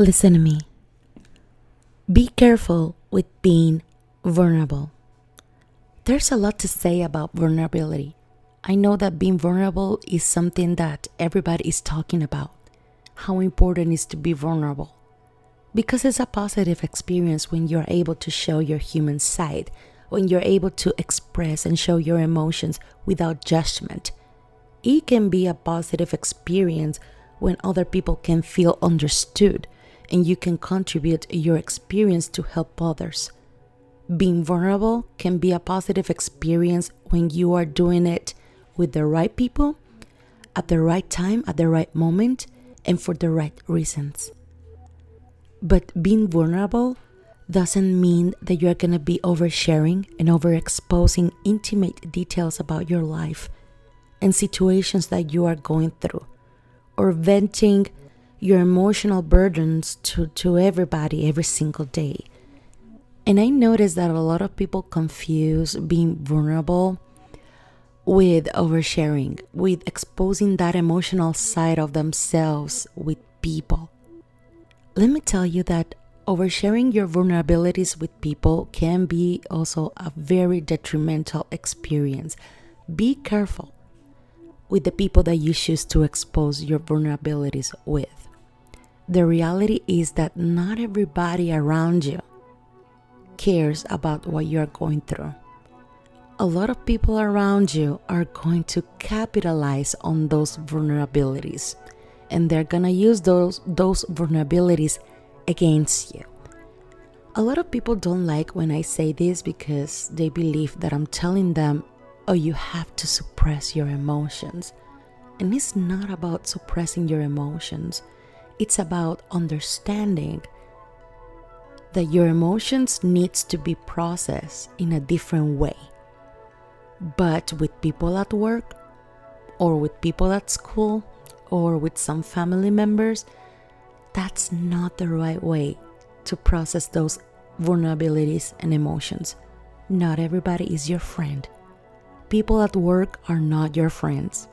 Listen to me. Be careful with being vulnerable. There's a lot to say about vulnerability. I know that being vulnerable is something that everybody is talking about. How important it is to be vulnerable. Because it's a positive experience when you're able to show your human side, when you're able to express and show your emotions without judgment. It can be a positive experience when other people can feel understood and you can contribute your experience to help others. Being vulnerable can be a positive experience when you are doing it with the right people, at the right time, at the right moment, and for the right reasons. But being vulnerable doesn't mean that you're going to be oversharing and overexposing intimate details about your life and situations that you are going through, or venting your emotional burdens to everybody every single day. And I noticed that a lot of people confuse being vulnerable with oversharing, with exposing that emotional side of themselves with people. Let me tell you that oversharing your vulnerabilities with people can be also a very detrimental experience. Be careful with the people that you choose to expose your vulnerabilities with. The reality is that not everybody around you cares about what you're going through. A lot of people around you are going to capitalize on those vulnerabilities, and they're gonna use those vulnerabilities against you. A lot of people don't like when I say this because they believe that I'm telling them, oh, you have to suppress your emotions. And it's not about suppressing your emotions. It's about understanding that your emotions needs to be processed in a different way. But with people at work, or with people at school, or with some family members, that's not the right way to process those vulnerabilities and emotions. Not everybody is your friend. People at work are not your friends.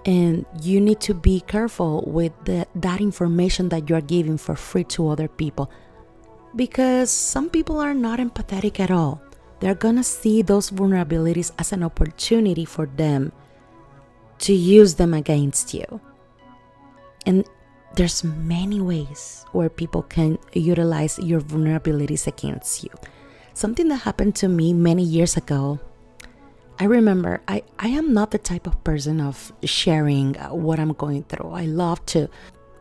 And you need to be careful with that information that you're giving for free to other people. Because some people are not empathetic at all. They're gonna see those vulnerabilities as an opportunity for them to use them against you. And there's many ways where people can utilize your vulnerabilities against you. Something that happened to me many years ago. I remember I am not the type of person of sharing what I'm going through. I love to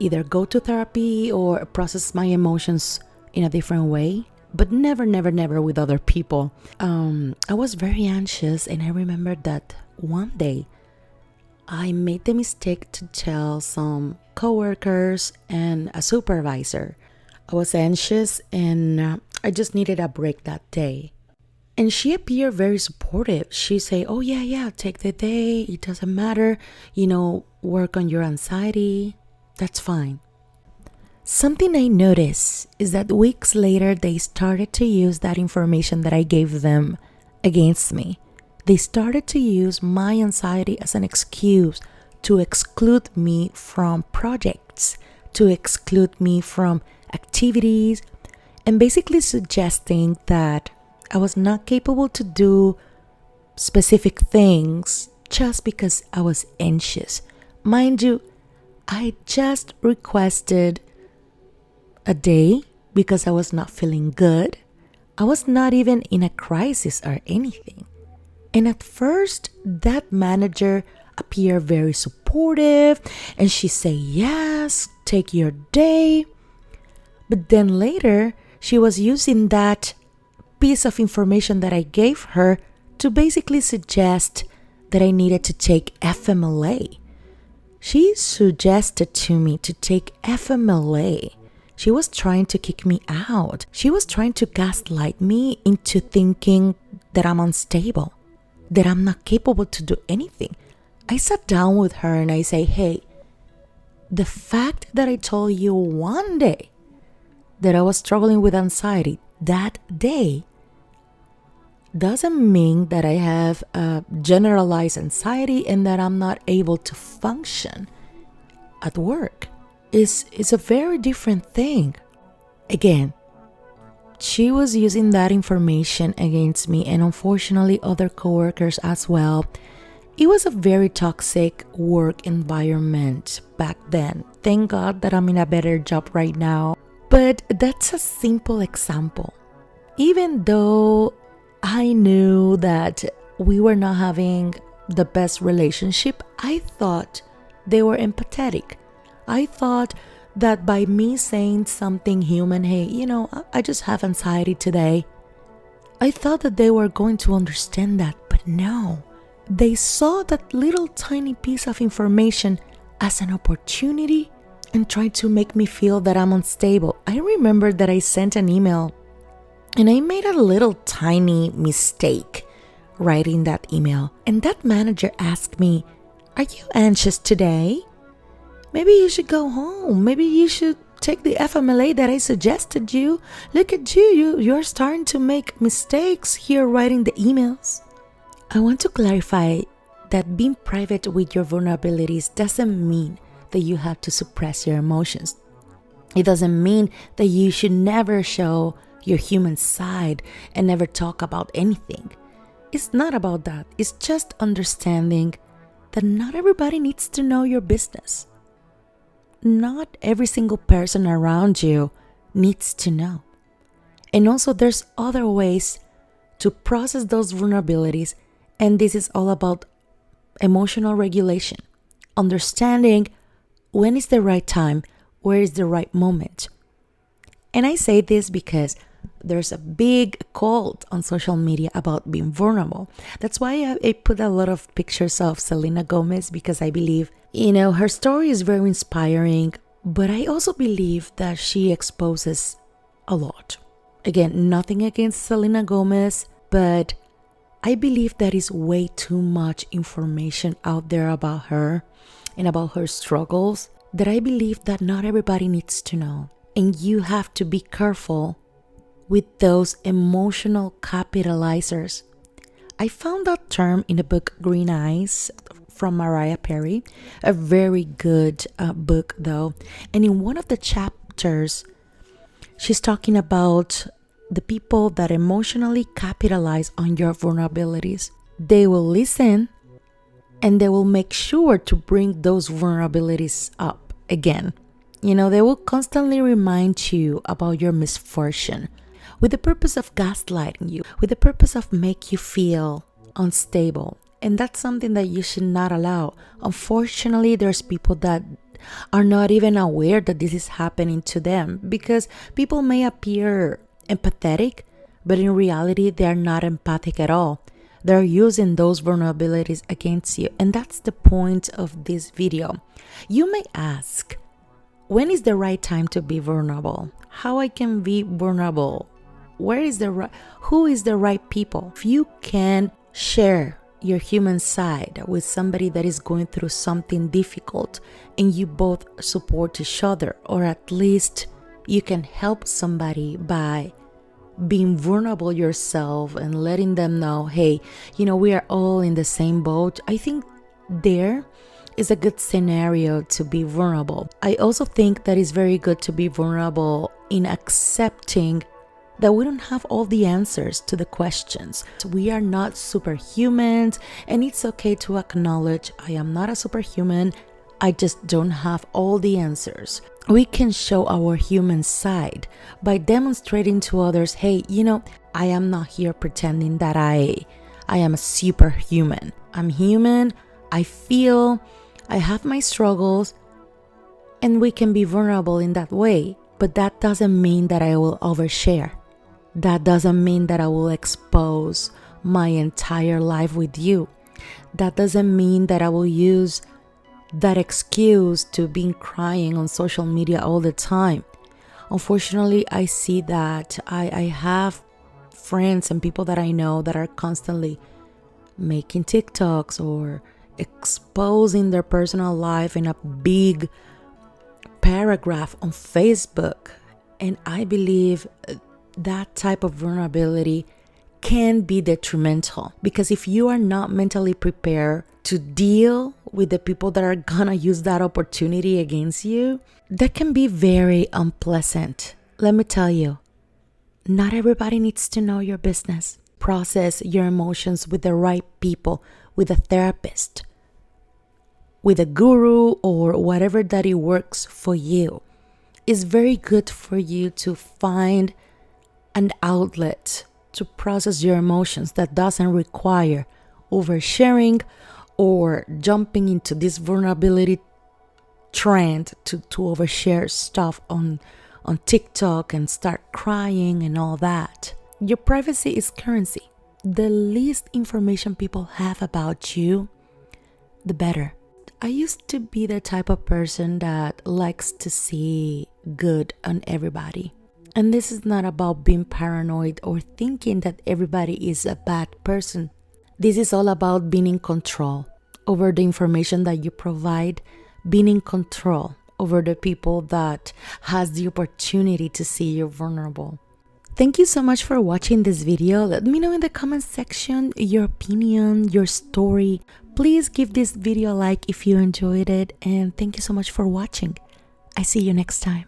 either go to therapy or process my emotions in a different way, but never with other people. I was very anxious, and I remember that one day I made the mistake to tell some coworkers and a supervisor. I was anxious and I just needed a break that day. And she appeared very supportive. She said, oh yeah, take the day. It doesn't matter. Work on your anxiety. That's fine. Something I noticed is that weeks later, they started to use that information that I gave them against me. They started to use my anxiety as an excuse to exclude me from projects, to exclude me from activities, and basically suggesting that I was not capable to do specific things just because I was anxious. Mind you, I just requested a day because I was not feeling good. I was not even in a crisis or anything. And at first, that manager appeared very supportive and she said, yes, take your day. But then later, she was using that piece of information that I gave her to basically suggest that I needed to take FMLA. She suggested to me to take FMLA. She was trying to kick me out. She was trying to gaslight me into thinking that I'm unstable, that I'm not capable to do anything. I sat down with her and I say, hey, the fact that I told you one day that I was struggling with anxiety that day doesn't mean that I have a generalized anxiety and that I'm not able to function at work. is a very different thing. Again, she was using that information against me, and unfortunately other coworkers as well. It was a very toxic work environment back then. Thank God that I'm in a better job right now. But that's a simple example. Even though I knew that we were not having the best relationship, I thought they were empathetic. I thought that by me saying something human, hey, I just have anxiety today, I thought that they were going to understand that, but no. They saw that little tiny piece of information as an opportunity and tried to make me feel that I'm unstable. I remember that I sent an email and I made a little tiny mistake writing that email. And that manager asked me, "Are you anxious today? Maybe you should go home. Maybe you should take the FMLA that I suggested you. Look at you. You're starting to make mistakes here writing the emails." I want to clarify that being private with your vulnerabilities doesn't mean that you have to suppress your emotions. It doesn't mean that you should never show your human side and never talk about anything. It's not about that. It's just understanding that not everybody needs to know your business. Not every single person around you needs to know. And also there's other ways to process those vulnerabilities, and this is all about emotional regulation, understanding when is the right time, where is the right moment. And I say this because there's a big cult on social media about being vulnerable. That's why I put a lot of pictures of Selena Gomez, because I believe, her story is very inspiring, but I also believe that she exposes a lot. Again, nothing against Selena Gomez, but I believe there is way too much information out there about her and about her struggles that I believe that not everybody needs to know. And you have to be careful with those emotional capitalizers. I found that term in the book Green Eyes from Mariah Perry, a very good book though. And in one of the chapters, she's talking about the people that emotionally capitalize on your vulnerabilities. They will listen and they will make sure to bring those vulnerabilities up again. They will constantly remind you about your misfortune with the purpose of gaslighting you, with the purpose of make you feel unstable. And that's something that you should not allow. Unfortunately, there's people that are not even aware that this is happening to them, because people may appear empathetic, but in reality, they are not empathic at all. They're using those vulnerabilities against you. And that's the point of this video. You may ask, when is the right time to be vulnerable? How I can be vulnerable? Who is the right people? If you can share your human side with somebody that is going through something difficult and you both support each other, or at least you can help somebody by being vulnerable yourself and letting them know, hey, we are all in the same boat. I think there is a good scenario to be vulnerable. I also think that it's very good to be vulnerable in accepting that we don't have all the answers to the questions. We are not superhumans, and it's okay to acknowledge, I am not a superhuman. I just don't have all the answers. We can show our human side by demonstrating to others, hey, I am not here pretending that I am a superhuman. I'm human, I feel, I have my struggles, and we can be vulnerable in that way. But that doesn't mean that I will overshare. That doesn't mean that I will expose my entire life with you. That doesn't mean that I will use that excuse to being crying on social media all the time. Unfortunately, I see that I have friends and people that I know that are constantly making TikToks or exposing their personal life in a big paragraph on Facebook. And I believe that type of vulnerability can be detrimental, because if you are not mentally prepared to deal with the people that are gonna use that opportunity against you, that can be very unpleasant. Let me tell you, not everybody needs to know your business. Process your emotions with the right people, with a therapist, with a guru, or whatever that it works for you. It's very good for you to find an outlet to process your emotions that doesn't require oversharing or jumping into this vulnerability trend to overshare stuff on TikTok and start crying and all that. Your privacy is currency. The least information people have about you, the better. I used to be the type of person that likes to see good on everybody. And this is not about being paranoid or thinking that everybody is a bad person. This is all about being in control over the information that you provide, being in control over the people that has the opportunity to see you vulnerable. Thank you so much for watching this video. Let me know in the comment section your opinion, your story. Please give this video a like if you enjoyed it, and thank you so much for watching. I see you next time.